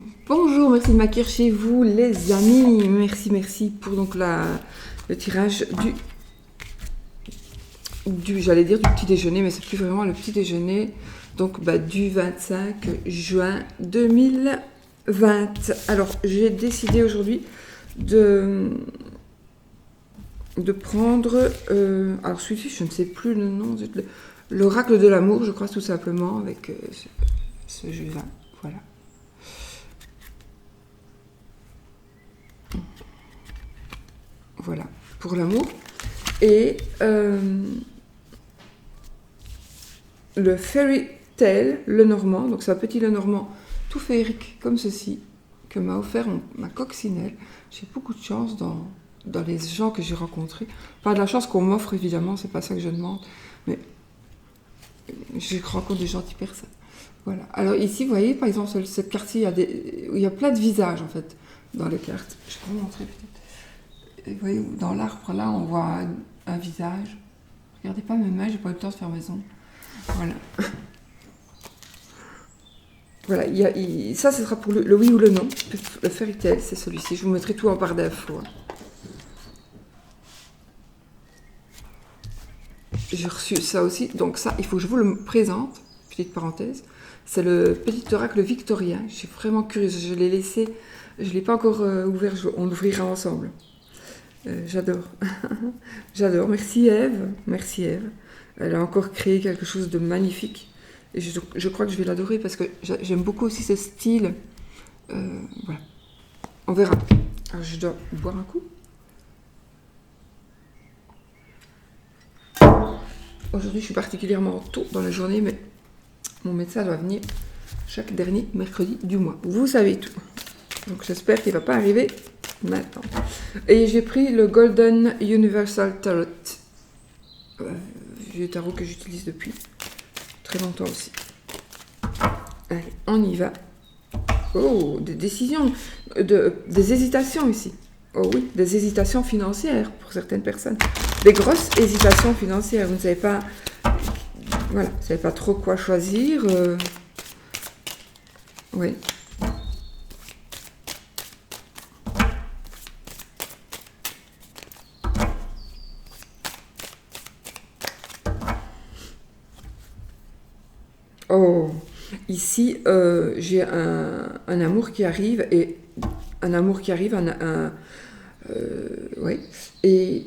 Bonjour, merci de m'accueillir chez vous les amis. Merci pour donc le tirage j'allais dire du petit déjeuner, mais c'est plus vraiment le petit déjeuner. Donc du 25 juin 2020. Alors j'ai décidé aujourd'hui de prendre, alors celui-ci je ne sais plus le nom, l'oracle de l'amour, je crois tout simplement, avec ce Juvin. Voilà. Voilà, pour l'amour. Et le Fairy Tale Lenormand, donc c'est un petit Lenormand tout féerique comme ceci, que m'a offert ma coccinelle. J'ai beaucoup de chance dans les gens que j'ai rencontrés. Pas de la chance qu'on m'offre, évidemment, c'est pas ça que je demande, mais je rencontre des gentilles personnes. Voilà. Alors ici, vous voyez, par exemple, cette carte, il y a plein de visages, en fait, dans les cartes. Je vais vous montrer peut-être. Et vous voyez, dans l'arbre, là, on voit un visage. Regardez pas mes mains, j'ai pas eu le temps de faire maison. Voilà. Voilà, ça, ce sera pour le oui ou le non. Le Fairy Tale, c'est celui-ci. Je vous mettrai tout en barre d'infos. J'ai reçu ça aussi. Donc ça, il faut que je vous le présente. Petite parenthèse. C'est le petit oracle victorien. Je suis vraiment curieuse. Je l'ai laissé. Je ne l'ai pas encore ouvert. On l'ouvrira ensemble. J'adore. J'adore. Merci Ève. Merci Ève. Elle a encore créé quelque chose de magnifique. Et je crois que je vais l'adorer parce que j'aime beaucoup aussi ce style. Voilà. On verra. Alors je dois boire un coup. Aujourd'hui, je suis particulièrement tôt dans la journée, mais mon médecin doit venir chaque dernier mercredi du mois. Vous savez tout. Donc j'espère qu'il ne va pas arriver maintenant. Et j'ai pris le Golden Universal Tarot. Vieux tarot que j'utilise depuis très longtemps aussi. Allez, on y va. Oh, des décisions, des hésitations ici. Oh oui, des hésitations financières pour certaines personnes. Des grosses hésitations financières. Vous ne savez pas, voilà, vous ne savez pas trop quoi choisir. Oui. Oh, ici, j'ai un amour qui arrive et ouais, et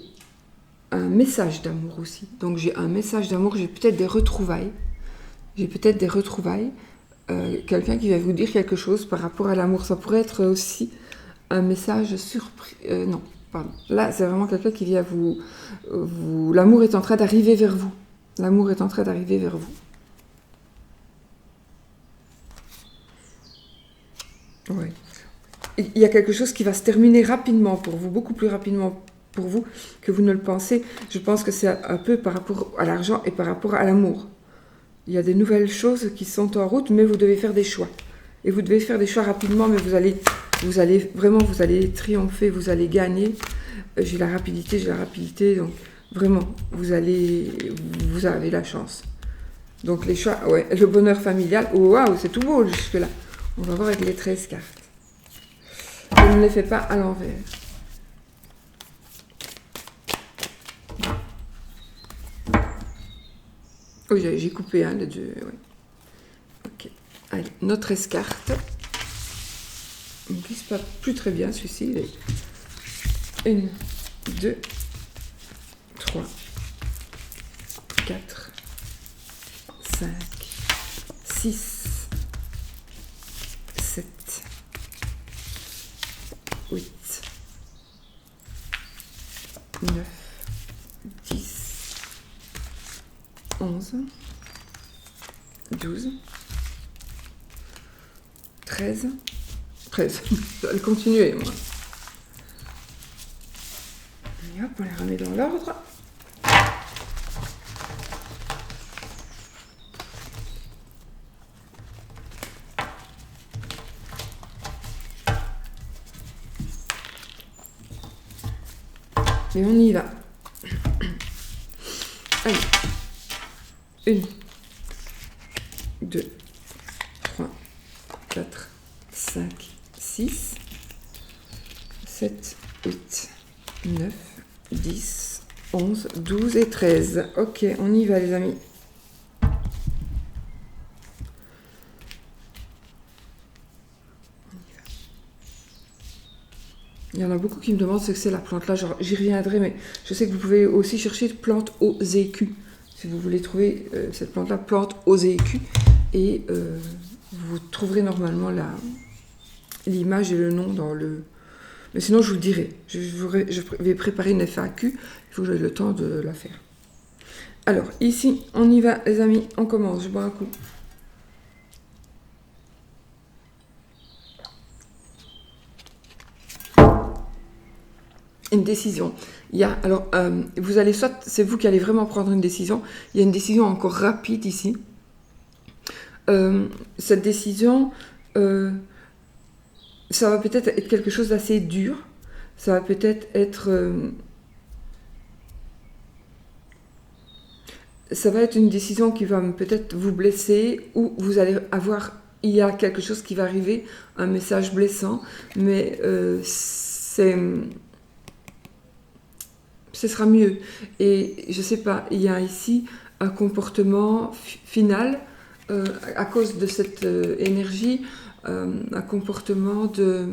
un message d'amour aussi. Donc j'ai un message d'amour, j'ai peut-être des retrouvailles. Quelqu'un qui va vous dire quelque chose par rapport à l'amour. Ça pourrait être aussi un message surpris. Non, pardon. Là, c'est vraiment quelqu'un qui vient l'amour est en train d'arriver vers vous. L'amour est en train d'arriver vers vous. Ouais. Il y a quelque chose qui va se terminer rapidement pour vous, beaucoup plus rapidement pour vous que vous ne le pensez. Je pense que c'est un peu par rapport à l'argent et par rapport à l'amour. Il y a des nouvelles choses qui sont en route, mais vous devez faire des choix. Et vous devez faire des choix rapidement, mais vous allez triompher, vous allez gagner. J'ai la rapidité, donc vraiment, vous avez la chance. Donc les choix, ouais, le bonheur familial, oh, waouh, c'est tout beau jusque-là. On va voir avec les 13 cartes. Je ne les fais pas à l'envers. Oui, j'ai coupé un, les deux, ouais. Ok. Allez, notre escarte. Il ne glisse pas plus très bien celui-ci. 1, 2, 3, 4, 5, 6, 7, 8, 9, 10, 11, 12, 13. Je vais continuer, moi. Et hop, on les remet dans l'ordre. Et on y va. Allez. 1, 2, 3, 4, 5, 6, 7, 8, 9, 10, 11, 12 et 13. Ok, on y va les amis. Il y en a beaucoup qui me demandent ce que c'est la plante là, j'y reviendrai, mais je sais que vous pouvez aussi chercher plante OZQ. Si vous voulez trouver cette plante là, plante OZQ, et vous trouverez normalement l'image et le nom dans le... Mais sinon je vous le dirai, je vais préparer une FAQ, il faut que j'aie le temps de la faire. Alors ici, on y va les amis, on commence, je bois un coup. Une décision. Il y a, alors, vous allez soit, c'est vous qui allez vraiment prendre une décision. Il y a une décision encore rapide ici. Cette décision, ça va peut-être être quelque chose d'assez dur. Ça va peut-être être, ça va être une décision qui va peut-être vous blesser, ou vous allez avoir, il y a quelque chose qui va arriver, un message blessant, mais ce sera mieux. Et je sais pas, il y a ici un comportement final, à cause de cette énergie, un comportement de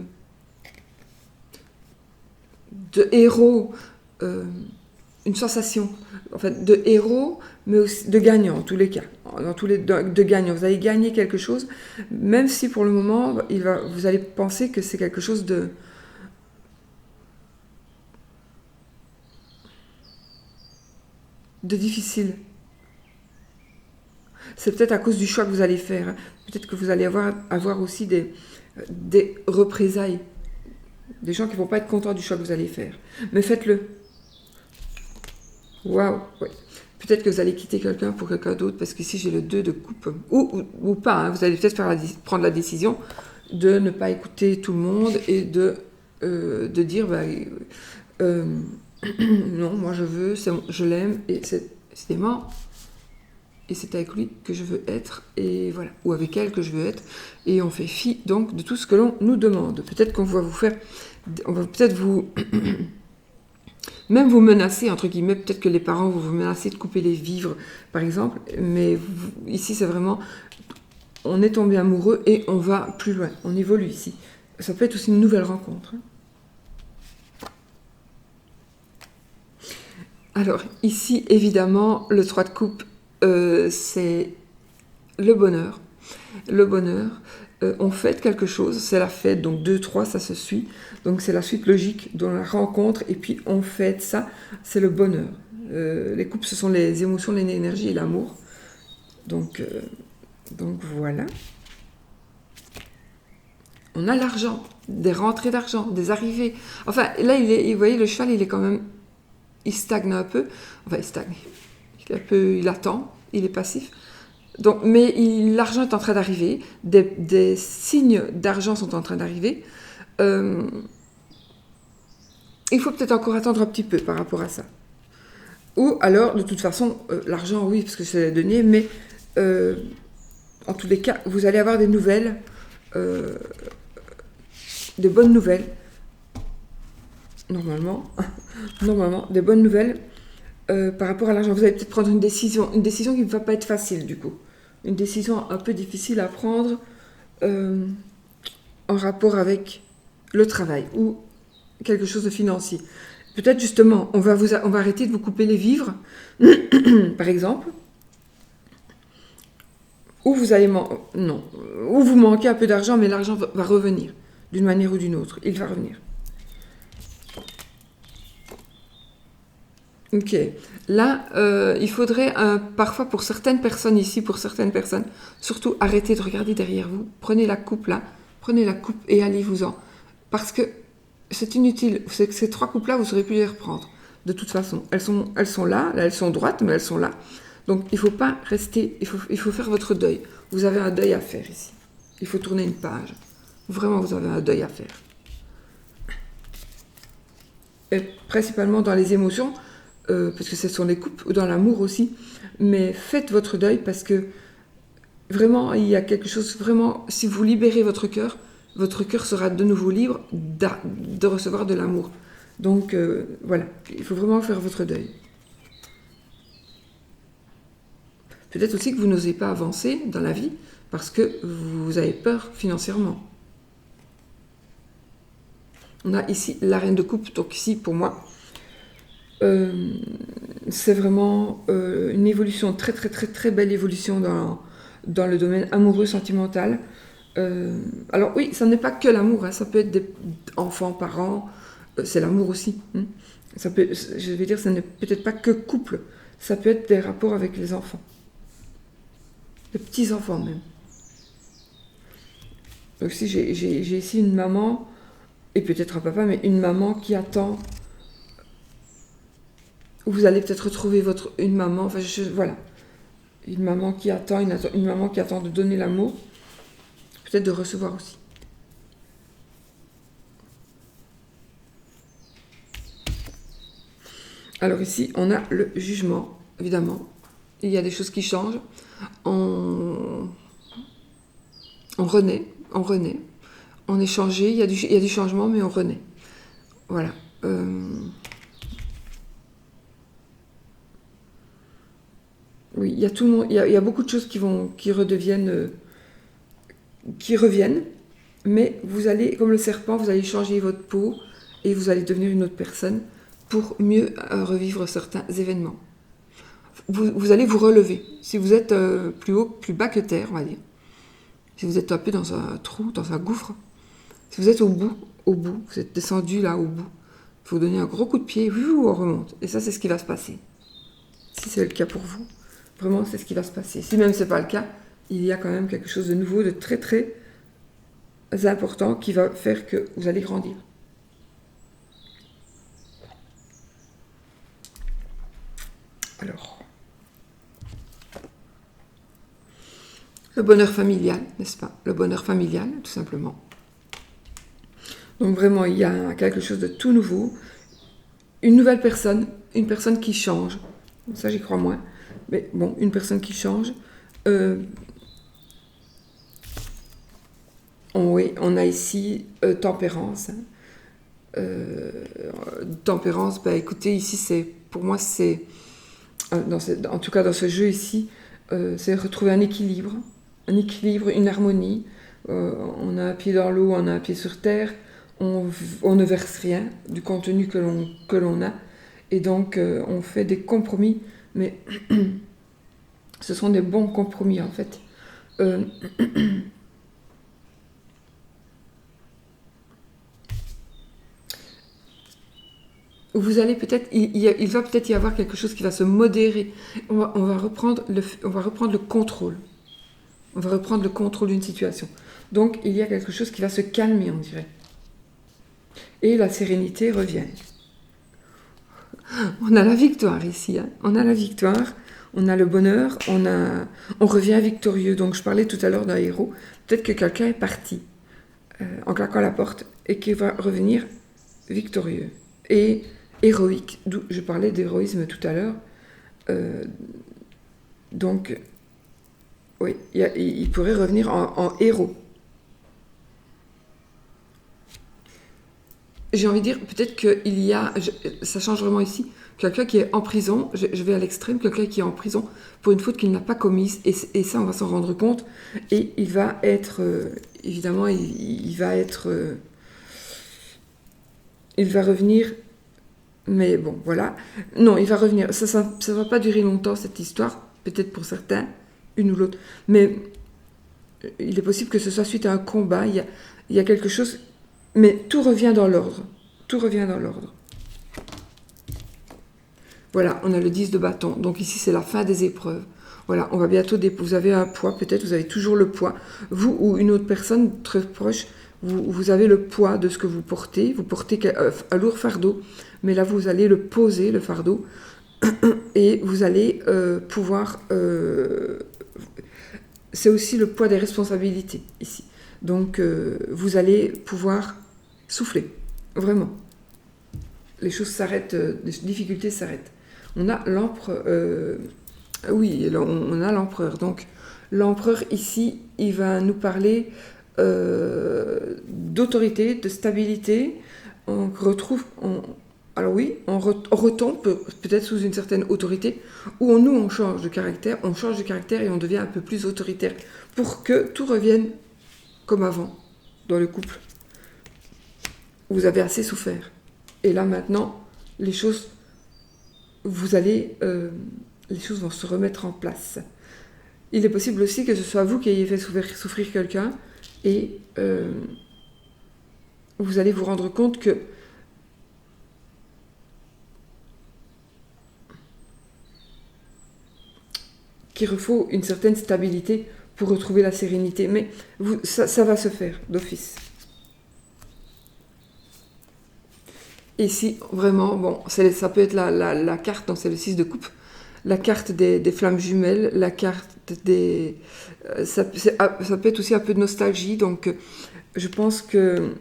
héros, une sensation, en fait, de héros, mais aussi de gagnant, en tous les cas. Dans tous les, de gagnant. Vous allez gagner quelque chose, même si pour le moment, vous allez penser que c'est quelque chose de difficile. C'est peut-être à cause du choix que vous allez faire. Peut-être que vous allez avoir aussi des représailles. Des gens qui ne vont pas être contents du choix que vous allez faire. Mais faites-le. Waouh, ouais. Peut-être que vous allez quitter quelqu'un pour quelqu'un d'autre, parce qu'ici j'ai le 2 de coupe. Ou pas, hein. Vous allez peut-être prendre la décision de ne pas écouter tout le monde et de dire... non, moi je l'aime et c'est décidément, et c'est avec lui que je veux être, et voilà, ou avec elle que je veux être, et on fait fi donc de tout ce que l'on nous demande. Peut-être qu'on va on va peut-être vous même vous menacer, entre guillemets, peut-être que les parents vont vous menacer de couper les vivres, par exemple, mais ici c'est vraiment, on est tombé amoureux et on va plus loin, on évolue ici. Ça peut être aussi une nouvelle rencontre. Alors, ici, évidemment, le 3 de coupe, c'est le bonheur. Le bonheur, on fête quelque chose, c'est la fête, donc 2, 3, ça se suit. Donc, c'est la suite logique de la rencontre, et puis on fête ça, c'est le bonheur. Les coupes, ce sont les émotions, l'énergie et l'amour. Donc voilà. On a l'argent, des rentrées d'argent, des arrivées. Enfin, là, vous voyez, le cheval, il est quand même... Il stagne un peu, enfin il stagne, il attend, il est passif. Donc, mais l'argent est en train d'arriver, des signes d'argent sont en train d'arriver. Il faut peut-être encore attendre un petit peu par rapport à ça. Ou alors, de toute façon, l'argent, oui, parce que c'est le denier, mais en tous les cas, vous allez avoir des nouvelles, de bonnes nouvelles. Normalement, des bonnes nouvelles par rapport à l'argent. Vous allez peut-être prendre une décision qui ne va pas être facile du coup. Une décision un peu difficile à prendre en rapport avec le travail ou quelque chose de financier. Peut-être justement, on va arrêter de vous couper les vivres, par exemple, ou vous manquez un peu d'argent, mais l'argent va revenir d'une manière ou d'une autre. Il va revenir. Ok. Là, il faudrait parfois pour certaines personnes ici, surtout arrêtez de regarder derrière vous. Prenez la coupe là, et allez-vous-en. Parce que c'est inutile. Ces 3 coupes-là, vous ne saurez plus les reprendre. De toute façon, elles sont là, elles sont droites, mais elles sont là. Donc il ne faut pas rester, il faut faire votre deuil. Vous avez un deuil à faire ici. Il faut tourner une page. Vraiment, vous avez un deuil à faire. Et principalement dans les émotions, parce que ce sont les coupes, ou dans l'amour aussi, mais faites votre deuil parce que vraiment, il y a quelque chose, vraiment, si vous libérez votre cœur, votre cœur sera de nouveau libre de recevoir de l'amour. Donc voilà, il faut vraiment faire votre deuil. Peut-être aussi que vous n'osez pas avancer dans la vie parce que vous avez peur financièrement. On a ici la reine de coupe, donc ici pour moi, c'est vraiment une évolution, très très très très belle évolution dans le domaine amoureux, sentimental. Alors oui, ça n'est pas que l'amour, hein, ça peut être des enfants, parents, c'est l'amour aussi. Hein. Ça peut, je vais dire, ça n'est peut-être pas que couple, ça peut être des rapports avec les enfants. Les petits-enfants même. Donc si j'ai ici une maman, et peut-être un papa, mais une maman qui attend. Vous allez peut-être retrouver une maman, enfin voilà. Une maman qui attend, une maman qui attend de donner l'amour, peut-être de recevoir aussi. Alors ici, on a le jugement, évidemment. Il y a des choses qui changent. On renaît, on est changé, il y a du changement, mais on renaît. Voilà. Oui, il y a tout le monde, il y a beaucoup de choses qui reviennent, mais vous allez, comme le serpent, vous allez changer votre peau et vous allez devenir une autre personne pour mieux revivre certains événements. Vous allez vous relever. Si vous êtes plus haut, plus bas que terre, on va dire. Si vous êtes un peu dans un trou, dans un gouffre, si vous êtes au bout, vous êtes descendu là au bout, il faut donner un gros coup de pied, on remonte. Et ça, c'est ce qui va se passer. Si c'est le cas pour vous, vraiment, c'est ce qui va se passer. Si même c'est pas le cas, il y a quand même quelque chose de nouveau, de très très important qui va faire que vous allez grandir. Alors, le bonheur familial, n'est-ce pas? Le bonheur familial, tout simplement. Donc vraiment, il y a quelque chose de tout nouveau. Une nouvelle personne, une personne qui change. Ça, j'y crois moins. Mais bon, une personne qui change. Oui, on a ici tempérance. Tempérance, bah écoutez, ici, pour moi, c'est... en tout cas, dans ce jeu ici, c'est retrouver un équilibre, une harmonie. On a un pied dans l'eau, on a un pied sur terre. On ne verse rien du contenu que l'on a. Et donc, on fait des compromis, mais ce sont des bons compromis, en fait. Vous allez peut-être, il va peut-être y avoir quelque chose qui va se modérer. On va reprendre le contrôle. On va reprendre le contrôle d'une situation. Donc, il y a quelque chose qui va se calmer, on dirait. Et la sérénité revient. On a la victoire ici. Hein. On a la victoire, on a le bonheur, on revient victorieux. Donc, je parlais tout à l'heure d'un héros. Peut-être que quelqu'un est parti en claquant la porte et qu'il va revenir victorieux. Et héroïque, d'où je parlais d'héroïsme tout à l'heure. Donc, oui, il pourrait revenir en héros. J'ai envie de dire, peut-être qu'il y a, ça change vraiment ici, quelqu'un qui est en prison, je vais à l'extrême, quelqu'un qui est en prison pour une faute qu'il n'a pas commise, et ça, on va s'en rendre compte, et il va être, évidemment, il va revenir. Mais bon, voilà. Non, il va revenir. Ça va pas durer longtemps, cette histoire. Peut-être pour certains, une ou l'autre. Mais il est possible que ce soit suite à un combat. Il y a quelque chose... Mais tout revient dans l'ordre. Tout revient dans l'ordre. Voilà, on a le 10 de bâton. Donc ici, c'est la fin des épreuves. Voilà, on va bientôt... Vous avez un poids, peut-être, vous avez toujours le poids. Vous ou une autre personne très proche, vous avez le poids de ce que vous portez. Vous portez un lourd fardeau. Mais là, vous allez le poser, le fardeau, et vous allez pouvoir... c'est aussi le poids des responsabilités, ici. Donc, vous allez pouvoir souffler, vraiment. Les choses s'arrêtent, les difficultés s'arrêtent. On a l'empereur... oui, on a l'empereur. Donc, l'empereur, ici, il va nous parler d'autorité, de stabilité. On retrouve, alors oui, on retombe peut-être sous une certaine autorité, ou on change de caractère, et on devient un peu plus autoritaire pour que tout revienne comme avant dans le couple. Vous avez assez souffert. Et là maintenant, les choses vont se remettre en place. Il est possible aussi que ce soit vous qui ayez fait souffrir quelqu'un et vous allez vous rendre compte que qu'il faut une certaine stabilité pour retrouver la sérénité. Mais ça va se faire d'office. Ici, vraiment, bon, ça peut être la carte, donc c'est le 6 de coupe, la carte des flammes jumelles, la carte des... ça peut être aussi un peu de nostalgie, donc je pense que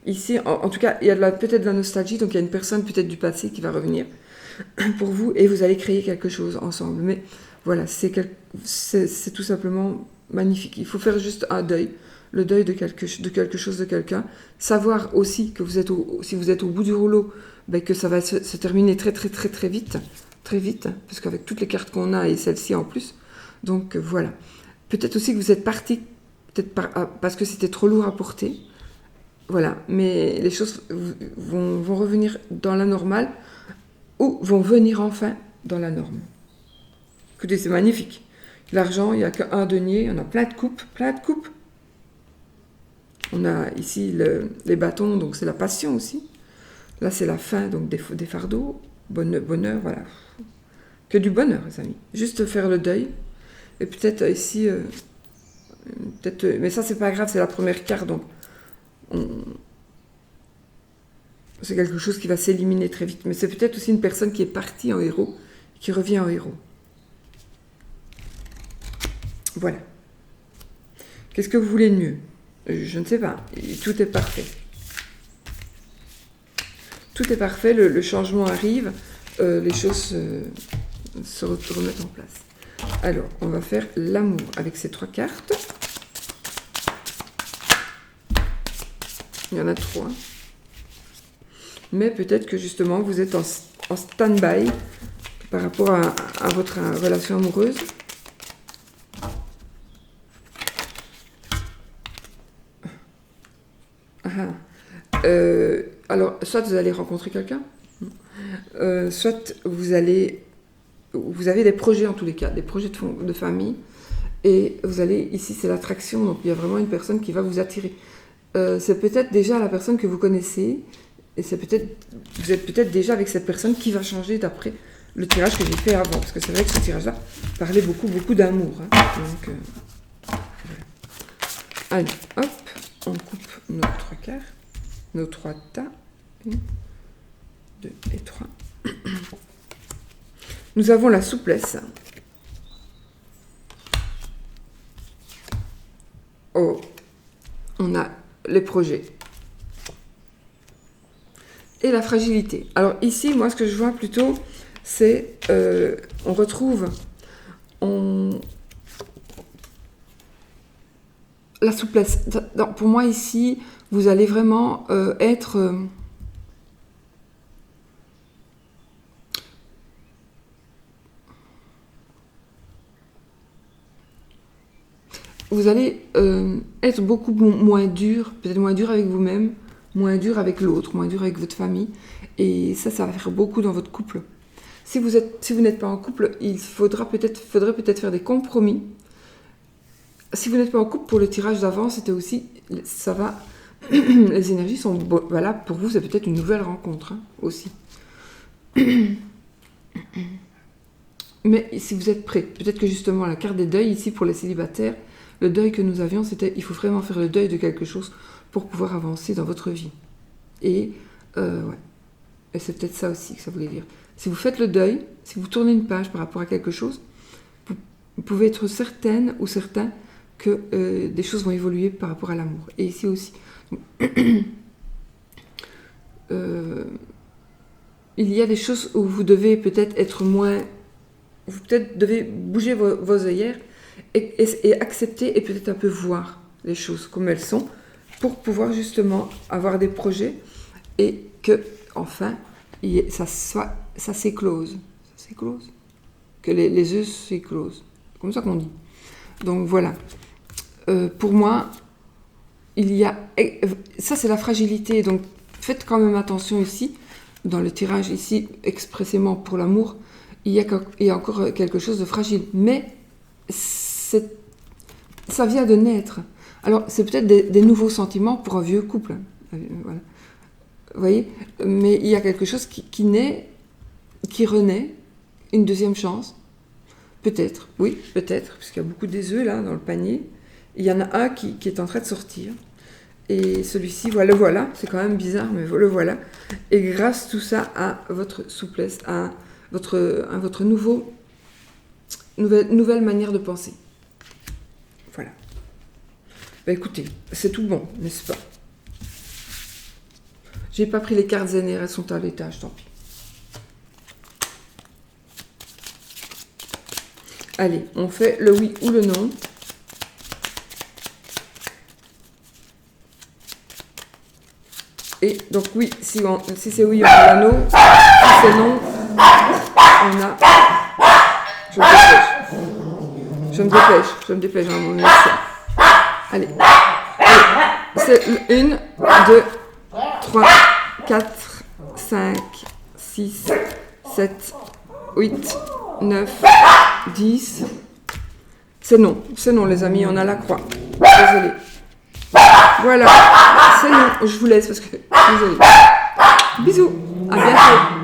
ici, en tout cas, il y a peut-être de la nostalgie, donc il y a une personne peut-être du passé qui va revenir pour vous, et vous allez créer quelque chose ensemble. Mais voilà, c'est tout simplement magnifique. Il faut faire juste un deuil, le deuil de quelque chose, de quelqu'un. Savoir aussi que si vous êtes au bout du rouleau, ben que ça va se terminer très très très très vite, parce qu'avec toutes les cartes qu'on a et celle-ci en plus. Donc voilà. Peut-être aussi que vous êtes parti, parce que c'était trop lourd à porter. Voilà, mais les choses vont revenir dans la normale, ou vont venir enfin dans la norme. Écoutez, c'est magnifique. L'argent, il n'y a qu'un denier, on a plein de coupes. On a ici les bâtons, donc c'est la passion aussi. Là, c'est la fin, donc des fardeaux, bonheur, voilà. Que du bonheur, les amis. Juste faire le deuil. Et peut-être ici, mais ça, c'est pas grave, c'est la première carte, donc c'est quelque chose qui va s'éliminer très vite. Mais c'est peut-être aussi une personne qui est partie en héros, qui revient en héros. Voilà. Qu'est-ce que vous voulez de mieux ? Je ne sais pas. Tout est parfait. Tout est parfait, le changement arrive, les choses se remettent en place. Alors, on va faire l'amour avec ces 3 cartes. Il y en a 3. Mais peut-être que justement, vous êtes en stand-by par rapport à votre relation amoureuse. Alors, soit vous allez rencontrer quelqu'un, soit vous avez des projets en tous les cas, des projets de famille, et vous allez, ici c'est l'attraction, donc il y a vraiment une personne qui va vous attirer. C'est peut-être déjà la personne que vous connaissez, et vous êtes peut-être déjà avec cette personne qui va changer d'après le tirage que j'ai fait avant, parce que c'est vrai que ce tirage-là parlait beaucoup d'amour. Hein. Donc, voilà. Allez, hop, on coupe nos 3 cartes. Nos 3 tas, 1, 2 et 3. Nous avons la souplesse. Oh, on a les projets. Et la fragilité. Alors ici, moi, ce que je vois plutôt, c'est, on retrouve la souplesse. Pour moi, ici, vous allez vraiment être... vous allez être beaucoup moins dur, peut-être moins dur avec vous-même, moins dur avec l'autre, moins dur avec votre famille. Et ça va faire beaucoup dans votre couple. Si vous n'êtes pas en couple, il faudrait peut-être faire des compromis. Si vous n'êtes pas en couple, pour le tirage d'avant, c'était aussi... ça va... les énergies sont valables pour vous, c'est peut-être une nouvelle rencontre hein, aussi. Mais si vous êtes prêts, peut-être que justement la carte des deuils ici pour les célibataires, le deuil que nous avions, c'était il faut vraiment faire le deuil de quelque chose pour pouvoir avancer dans votre vie. Et ouais, et c'est peut-être ça aussi que ça voulait dire. Si vous faites le deuil, si vous tournez une page par rapport à quelque chose, vous pouvez être certaine ou certain que des choses vont évoluer par rapport à l'amour. Et ici aussi. Il y a des choses où vous devez peut-être être moins... Vous peut-être devez bouger vos œillères et accepter et peut-être un peu voir les choses comme elles sont pour pouvoir justement avoir des projets et que, enfin, ça s'éclose. Ça s'éclose. Que les œufs s'éclosent. C'est comme ça qu'on dit. Donc voilà. Pour moi, ça c'est la fragilité. Donc faites quand même attention ici, dans le tirage ici, expressément pour l'amour, il y a encore quelque chose de fragile. Mais ça vient de naître. Alors c'est peut-être des nouveaux sentiments pour un vieux couple. Voilà. Vous voyez ? Mais il y a quelque chose qui naît, qui renaît, une deuxième chance. Peut-être, oui, peut-être, puisqu'il y a beaucoup des œufs là dans le panier. Il y en a un qui est en train de sortir. Et celui-ci, le voilà. C'est quand même bizarre, mais le voilà. Et grâce tout ça à votre souplesse, à votre nouvelle manière de penser. Voilà. Écoutez, c'est tout bon, n'est-ce pas ? J'ai pas pris les cartes zénères, elles sont à l'étage, tant pis. Allez, on fait le oui ou le non. Et donc oui, si c'est oui, on a l'anneau. Si c'est non, on a... Je me dépêche, hein, mon médecin. Allez. C'est 1, 2, 3, 4, 5, 6, 7, 8, 9, 10. C'est non, les amis, on a la croix. Désolée. Voilà, c'est non, je vous laisse parce que... Désolée. Bisous, à bientôt.